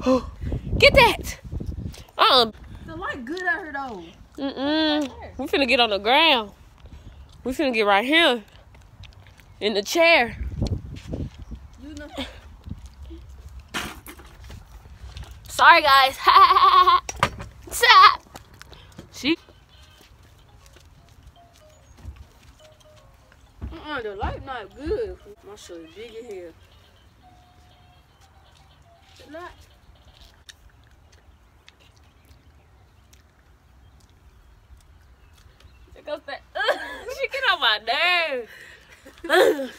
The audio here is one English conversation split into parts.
Get that. The light good out here though. We finna get on the ground. We finna get right here. In the chair. You know. Sorry, guys. She. The light not good. My shit is big in here. The light. It goes back. She get on my nerves.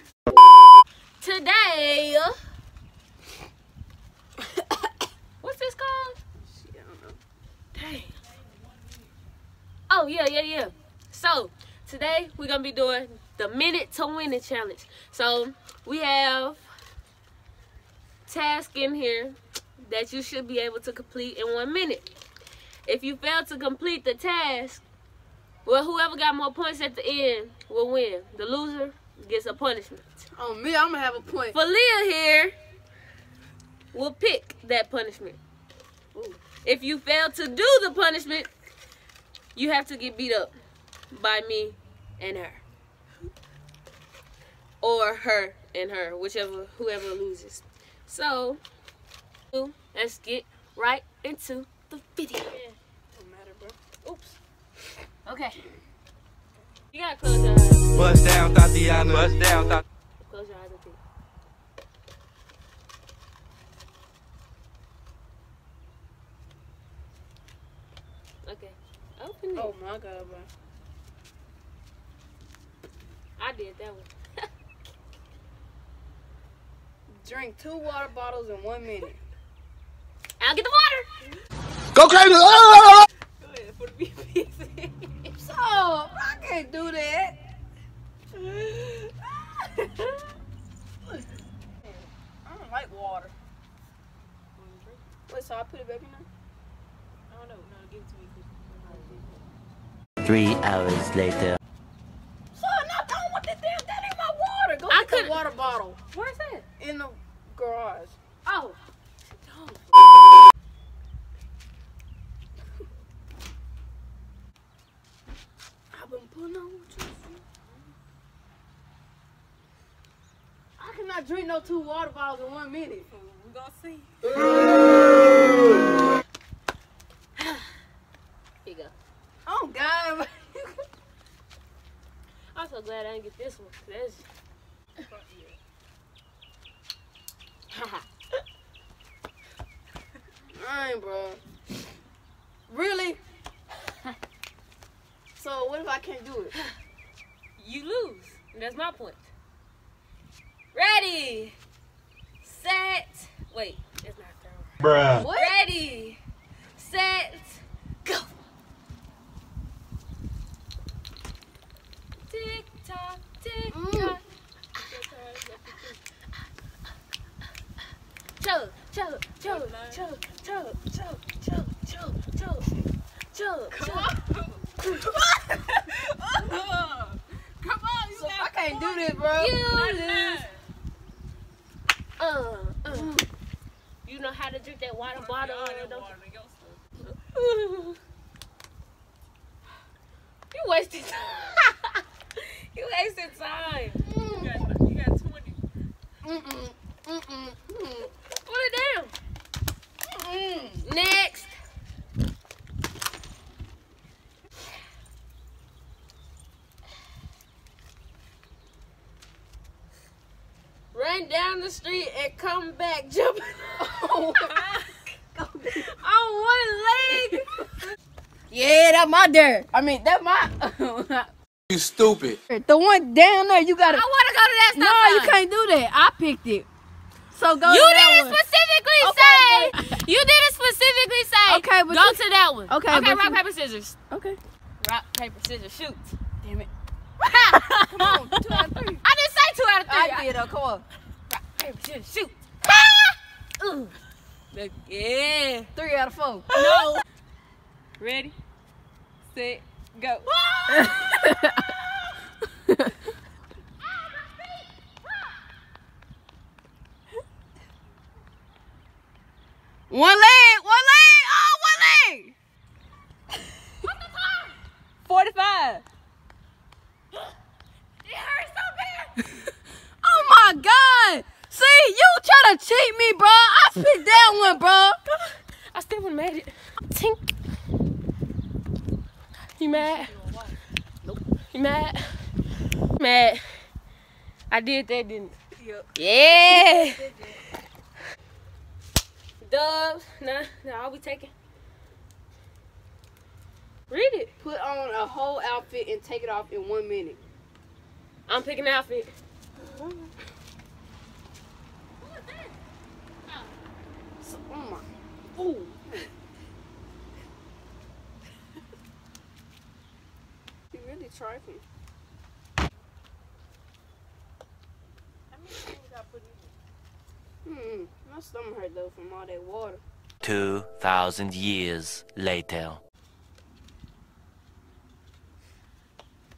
Today. What's this called? Shit, I don't know. Dang. Oh, yeah. So, today we're going to be doing the minute to win it challenge. So, we have tasks in here that you should be able to complete in 1 minute. If you fail to complete the task, well, whoever got more points at the end will win. The loser gets a punishment. Oh, me, I'm gonna have a point. Falia here will pick that punishment. Ooh. If you fail to do the punishment, you have to get beat up by me and her. Or her and her, whoever loses. So, let's get right into the video. Don't matter, bro. Oops. Okay. You gotta close your eyes. Bust down, Tatiana. Bust down, Tatiana. Close your eyes and think. Okay. Open it. Oh my god, bro. I did that one. Drink 2 water bottles in 1 minute. I'll get the water. Go crazy! Go ahead for the BBC. So, I can't do that. I don't like water. Wait, so I put it back in there? I don't know. No, give it to me. 3 hours later. So I'm not done with this damn. That ain't my water. Go I get the water bottle Where's that? in the garage. Oh. I've been putting on juice. I cannot drink no 2 water bottles in 1 minute. We gonna see. Here you go. Oh God. I'm so glad I didn't get this one. That's... Dang, bro. Really? So what if I can't do it? You lose. That's my point. Ready, set, wait, it's not there. Bruh. What? Ready, set, go. Tick tock, tick tock. Chug, chug, chug, chug, chug, chug, chug, chug, chug, chug. Come on. Come on, you I can't do this, bro. You lose. You know how to drink that water bottle? You wasted time. You wasted time. You got 20. Put it down. Next. Run down the street and come back jumping on one leg. Yeah, that's my dare. I mean, that's my. You stupid. The one down there, you gotta. I want to go to that stop No, sign. you can't do that. I picked it. So go. You to that didn't one. specifically Okay, say. You didn't specifically say. Okay, but go you- to that one. Okay, Okay. but Rock you- paper scissors. Okay. Rock paper scissors shoot. Damn it. Ha! Come on, 2 out of 3. I didn't say 2 out of 3. I did. Come on. Rock paper scissors shoot. Ha! Ooh. Yeah. 3 out of 4. No. Ready, set, go. One leg. Oh, one leg. What's the time? 45. It hurts so bad. Oh my God. See, you try to cheat me, bro. I picked that one, bro. I still wouldn't made it. Tink. You mad? Nope. You mad? Mad. I did that, didn't I? Yep. Yeah. Dubs. Nah, all we taking. Read it. Put on a whole outfit and take it off in 1 minute. I'm picking an outfit. Oh my. Ooh. You really trifling. My stomach hurt though from all that water. 2,000 years later.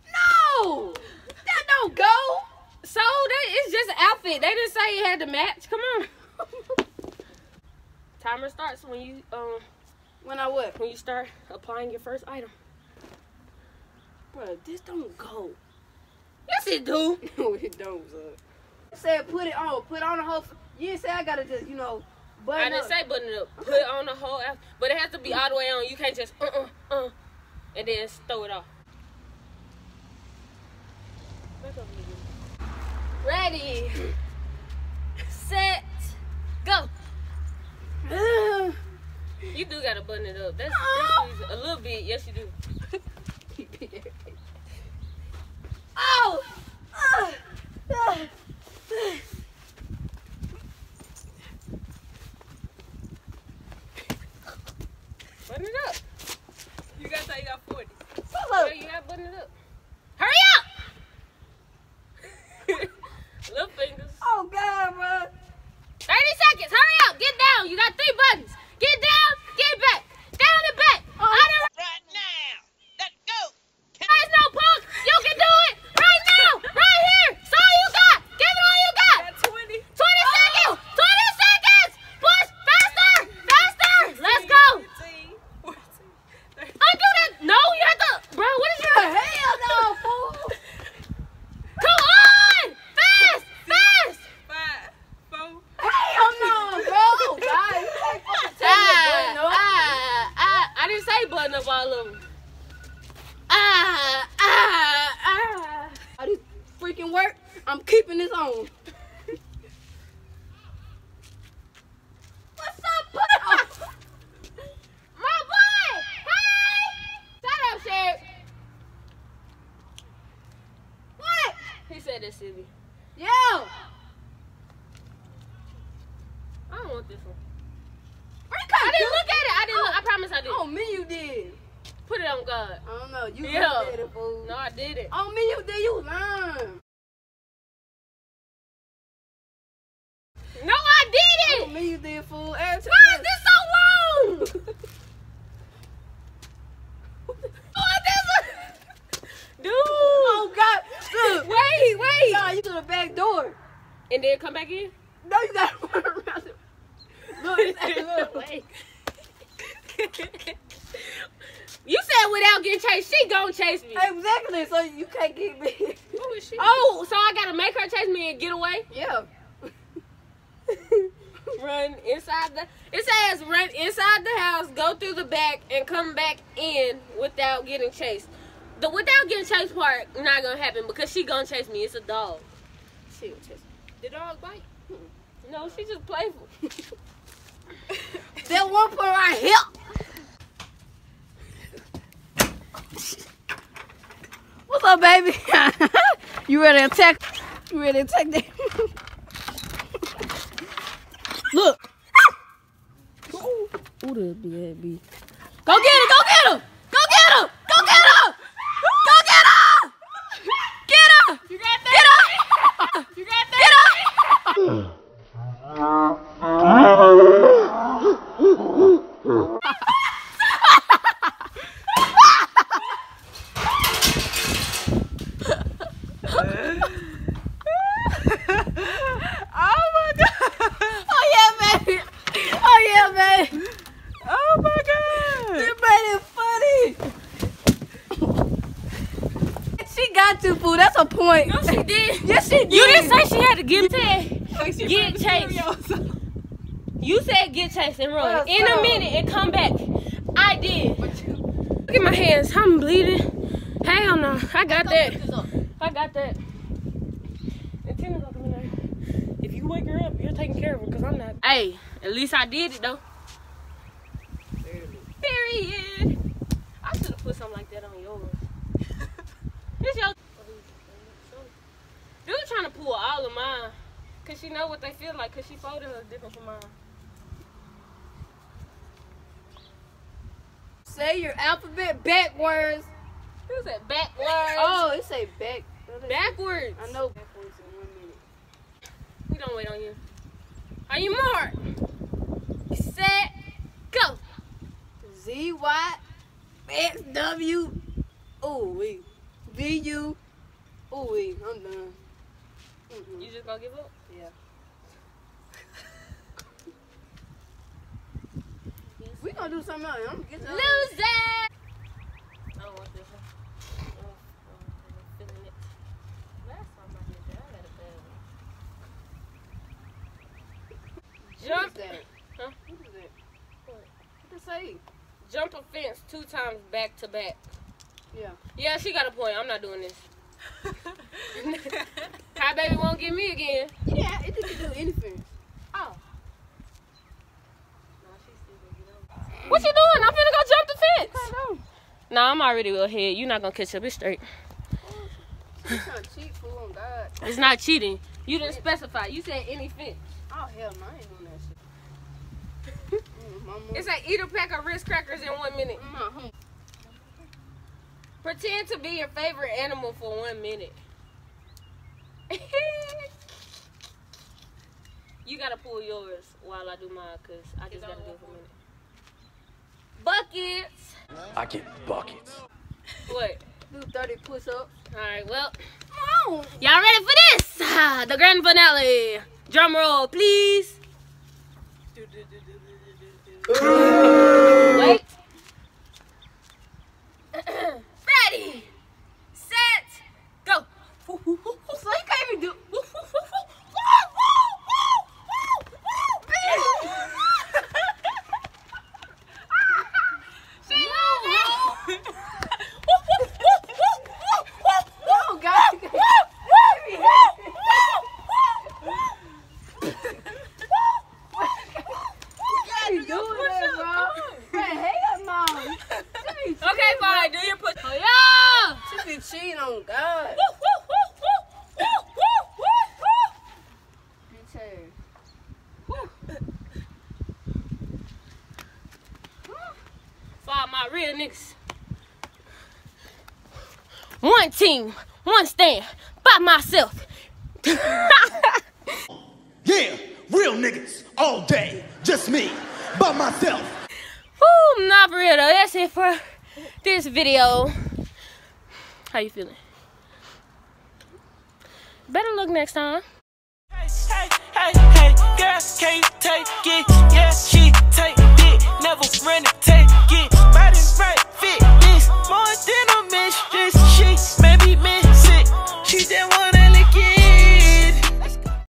No! That don't go! So it's just an outfit. They didn't say it had to match. Come on. Timer starts when you When I what? when you start applying your first item. Bro, this don't go. Yes, it do. No, it don't, son. I said put it on. Put on the whole. You didn't say I gotta just, I button didn't up. say button it up. Put it on the whole outfit, but it has to be all the way on. You can't just and then throw it off. Ready, set, go. You do gotta button it up. That's easy. A little bit. Yes, you do. Oh! Button it up. You gotta say you got 40. Yeah, you gotta button it up. Hurry up! Little fingers. Oh, God, bro. 30 seconds. Hurry up. Get down. You got 3 buttons. Get down. Get back. Down and back. Right now. Let's go. There's no punk. You can do it right now. Right here. That's all you got. Give it all you got. 20. 20 seconds. 20 seconds. Push. Faster. Faster. Let's go. 14. Undo that. No, you have to. Bro, what is your. Hell no, fool. Come on. Fast. Fast. 5, 4. Hell no, bro. God, you can't fucking tell me to button up. I didn't say button up all of them. How this freaking work? I'm keeping this on. What's up, buddy? My boy! Hey! Shut up, Sherry. What? He said that silly. Yeah. I don't want this one. I I didn't look at it. I didn't look. I promise I didn't. On me you did. Put it on God. I don't know. You Yeah. did it, fool. No, I didn't. On me you did. You lying. No, I didn't. On me you did, fool. Every time. Why is this so long? Oh, this one. Dude. Oh, God. Look. Wait. Nah, you to the back door. And then come back in? No, you gotta run around it. Look. Wait. You said without getting chased, she gon' chase me. Exactly, so you can't get me. Who is she? Oh, so I gotta make her chase me and get away? Yeah. Run inside the. It says run inside the house, go through the back, and come back in without getting chased. The without getting chased part not gonna happen because she gonna chase me. It's a dog. She will chase me. The dog bite? No, she just playful. That one part right here. What's up, baby? You ready to attack? You ready to attack that? Look. Who the be? Go get it! Go get him! Go get him! Go get him! Go get him! Get him! You got that? Get him! You got that? Get him! Oh my God! Oh yeah, baby! Oh yeah, man. Oh my god. You made it funny. She got to, fool. That's a point. No, she did. Yes, she did. You didn't say she had to give Ted. She Get put the chased. Cheerios on. You said get chased and run. Well, In a so- minute and come back. I did. Look at my hands. I'm bleeding. Hell no. I got that. I got that. And Tina's gonna come in there. If you wake her up, you're taking care of her because I'm not. Hey, at least I did it though. Period. I should have put something like that on yours. This your. Dude trying to pull all of mine. Cause she know what they feel like. Cause she folded her different from mine. Say your alphabet backwards. Who said backwards? Oh, it say back. Backwards. I know backwards in 1 minute. We don't wait on you. Are you marked? Set. Go. ZYXW. Ooh wee. VU. Ooh wee. I'm done. You just gonna give up? Yeah. We gonna do something else. I'm gonna get y'all. Loser. I don't want this one. I'm feeling it. Last time I did that, I had a bad one. Jump. What is that? Huh? What is that? What does it say? Jump a fence 2 times back to back. Yeah. Yeah, she got a point. I'm not doing this. Hi, baby won't get me again. Yeah, it can do anything. Oh. What you doing? I'm finna go jump the fence. Nah, I'm already ahead. You're not gonna catch up. It's straight. She's trying to cheat, fool, on God. It's not cheating. You didn't specify. You said any fence. Oh, hell no, I ain't doing that shit. Mama. It's like eat a pack of Ritz crackers in 1 minute. Mama. Pretend to be your favorite animal for 1 minute. You gotta pull yours while I do mine, cause I just gotta do it for a minute. Buckets. I get buckets. What? Do 30 push-ups. All right. Well, Come on. y'all ready for this? The grand finale. Drum roll, please. Wait. Ready, set, go. So you can't even do. Oh, God. You doing that, bro? Hey, hell no. Okay, fine. Do your push. Oh yeah. She be cheating on God. Bitch ass. For all my real niggas. One team, one stand, by myself. Yeah, real niggas all day, just me, by myself. Woo, nah, for real though. That's it for this video. How you feeling? Better luck next time. Hey, hey, hey, hey, girl, can't take it, yeah, she